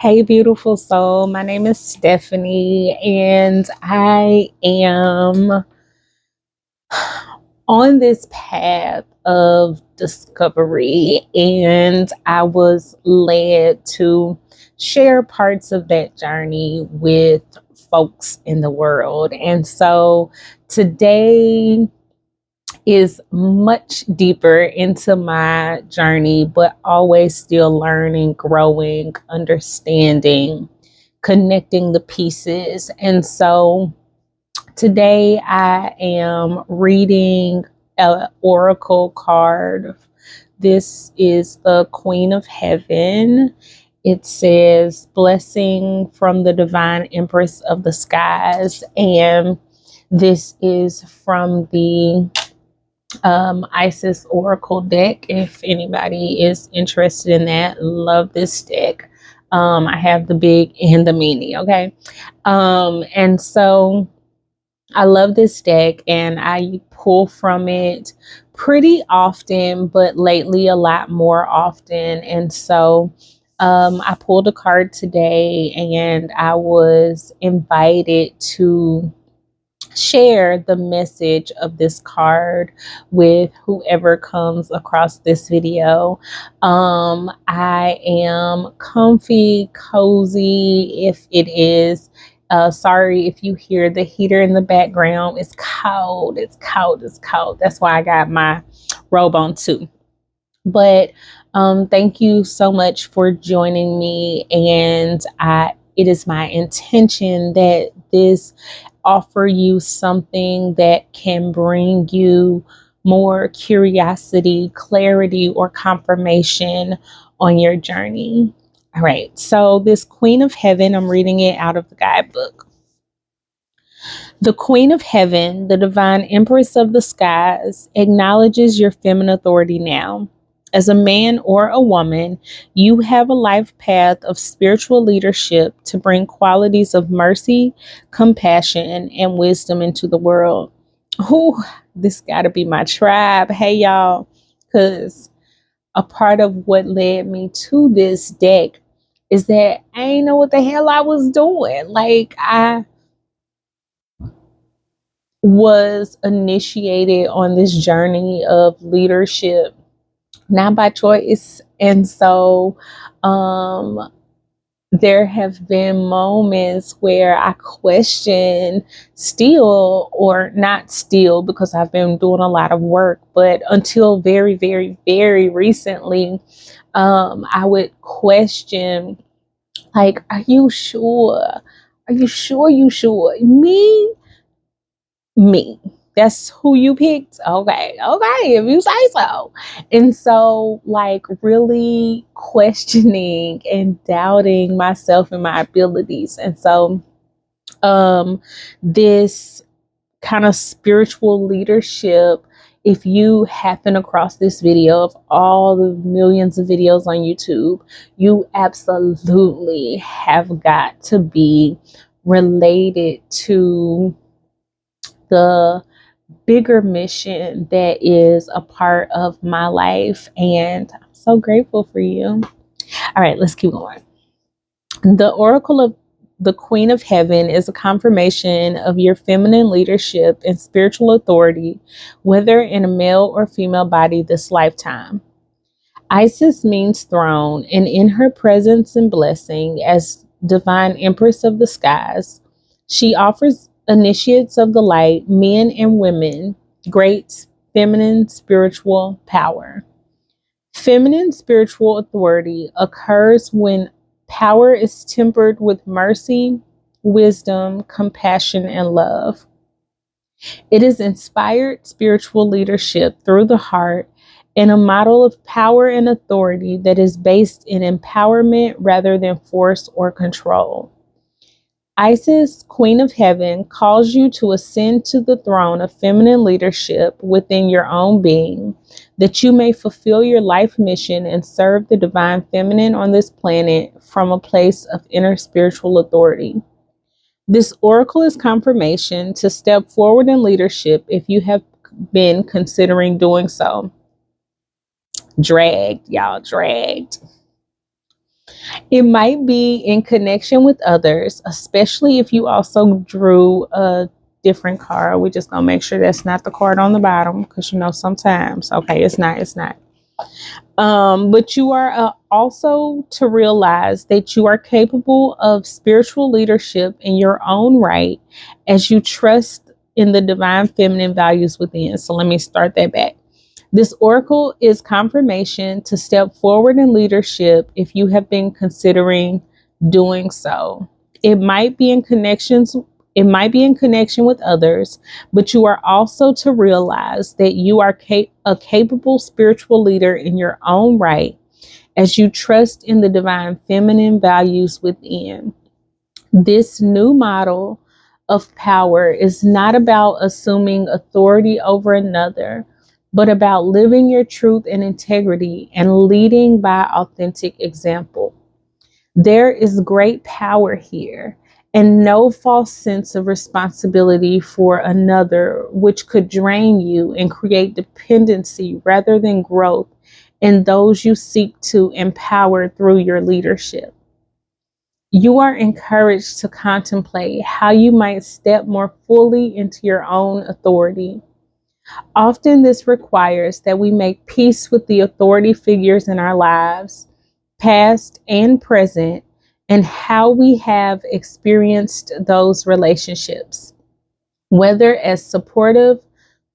Hey, beautiful soul. My name is Stephanie, and I am on this path of discovery, and I was led to share parts of that journey with folks in the world. And so today is much deeper into my journey, but always still learning, growing, understanding, connecting the pieces. And so today I am reading an oracle card. This is the Queen of Heaven. It says, blessing from the divine empress of the skies. And this is from the Isis Oracle deck. If anybody is interested in that, love this deck. I have the big and the mini. Okay. And so I love this deck and I pull from it pretty often, but lately a lot more often. And so I pulled a card today and I was invited to share the message of this card with whoever comes across this video. I am comfy, cozy, if it is. Sorry if you hear the heater in the background. It's cold. It's cold. It's cold. That's why I got my robe on too. But thank you so much for joining me. And it is my intention that this offer you something that can bring you more curiosity, clarity, or confirmation on your journey. All right. So this Queen of Heaven, I'm reading it out of the guidebook. The Queen of Heaven, the divine empress of the skies, acknowledges your feminine authority now. As a man or a woman, you have a life path of spiritual leadership to bring qualities of mercy, compassion, and wisdom into the world. Ooh, this got to be my tribe. Hey, y'all, because a part of what led me to this deck is that I didn't know what the hell I was doing. Like, I was initiated on this journey of leadership not by choice. And so there have been moments where I question still, or not still, because I've been doing a lot of work, but until very, very, very recently, I would question, like, are you sure? Are you sure you sure? Me. That's who you picked. Okay. If you say so. And so, like, really questioning and doubting myself and my abilities. And so, this kind of spiritual leadership, if you happen across this video of all the millions of videos on YouTube, you absolutely have got to be related to the bigger mission that is a part of my life. And I'm so grateful for you. All right, let's keep going. The Oracle of the Queen of Heaven is a confirmation of your feminine leadership and spiritual authority, whether in a male or female body this lifetime. Isis means throne, and in her presence and blessing as divine empress of the skies, she offers initiates of the light, men and women, great feminine spiritual power. Feminine spiritual authority occurs when power is tempered with mercy, wisdom, compassion, and love. It is inspired spiritual leadership through the heart and a model of power and authority that is based in empowerment rather than force or control. Isis, Queen of Heaven, calls you to ascend to the throne of feminine leadership within your own being, that you may fulfill your life mission and serve the divine feminine on this planet from a place of inner spiritual authority. This oracle is confirmation to step forward in leadership if you have been considering doing so. Dragged, y'all, dragged. It might be in connection with others, especially if you also drew a different card. We're just gonna make sure that's not the card on the bottom, because you know sometimes, okay, it's not. But you are also to realize that you are capable of spiritual leadership in your own right as you trust in the divine feminine values within. So let me start that back. This oracle is confirmation to step forward in leadership if you have been considering doing so. It might be in connections it might be in connection with others, but you are also to realize that you are a capable spiritual leader in your own right as you trust in the divine feminine values within. This new model of power is not about assuming authority over another, but about living your truth and integrity and leading by authentic example. There is great power here and no false sense of responsibility for another, which could drain you and create dependency rather than growth in those you seek to empower through your leadership. You are encouraged to contemplate how you might step more fully into your own authority. Often, this requires that we make peace with the authority figures in our lives, past and present, and how we have experienced those relationships, whether as supportive,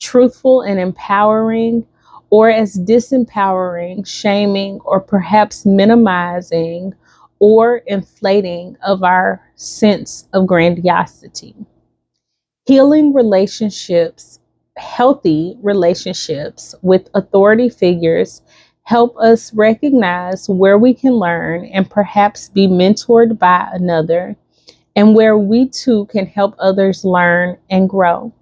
truthful, and empowering, or as disempowering, shaming, or perhaps minimizing or inflating of our sense of grandiosity. Healing relationships, healthy relationships with authority figures help us recognize where we can learn and perhaps be mentored by another, and where we too can help others learn and grow.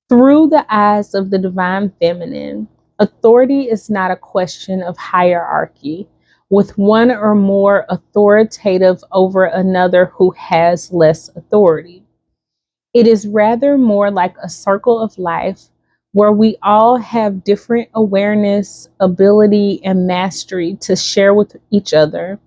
Through the eyes of the divine feminine, authority is not a question of hierarchy, with one or more authoritative over another who has less authority. It is rather more like a circle of life where we all have different awareness, ability, and mastery to share with each other,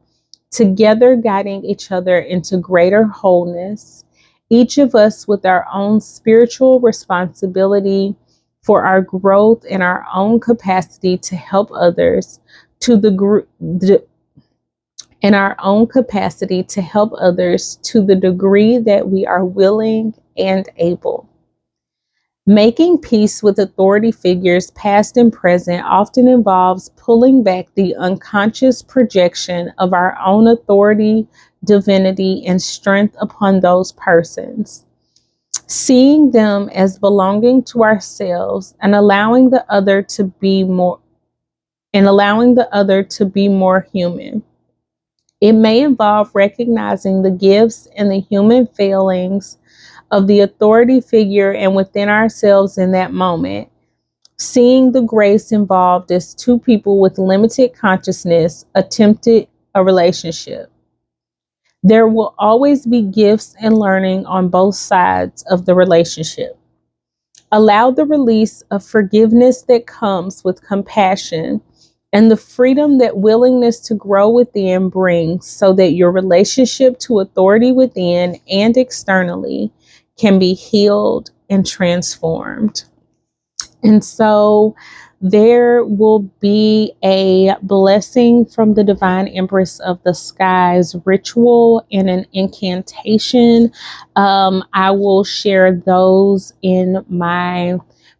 together guiding each other into greater wholeness, each of us with our own spiritual responsibility for our growth and our own capacity to help others to the group in our own capacity to help others to the degree that we are willing and able. Making peace with authority figures, past and present, often involves pulling back the unconscious projection of our own authority, divinity, and strength upon those persons, seeing them as belonging to ourselves and allowing the other to be more human. It may involve recognizing the gifts and the human failings of the authority figure and within ourselves in that moment, seeing the grace involved as two people with limited consciousness attempted a relationship. There will always be gifts and learning on both sides of the relationship. Allow the release of forgiveness that comes with compassion and the freedom that willingness to grow within brings, so that your relationship to authority within and externally can be healed and transformed. And so there will be a blessing from the Divine Empress of the Skies ritual and an incantation. I will share those in my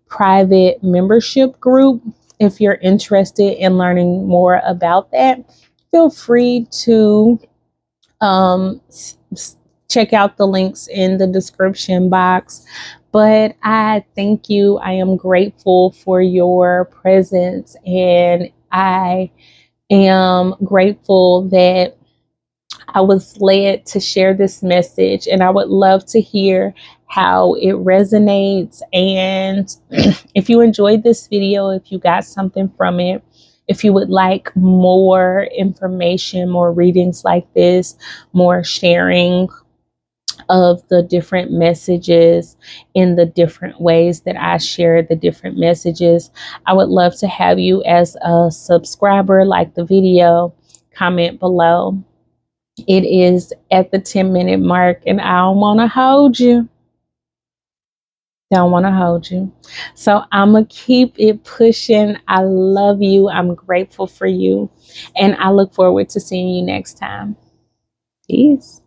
private membership group. If you're interested in learning more about that, feel free to um, check out the links in the description box. But I thank you. I am grateful for your presence, and I am grateful that I was led to share this message, and I would love to hear how it resonates. And if you enjoyed this video, if you got something from it, if you would like more information, more readings like this, more sharing of the different messages in the different ways that I share the different messages, I would love to have you as a subscriber, like the video, comment below. It is at the 10-minute mark, and I don't want to hold you. Don't want to hold you. So I'm going to keep it pushing. I love you. I'm grateful for you. And I look forward to seeing you next time. Peace.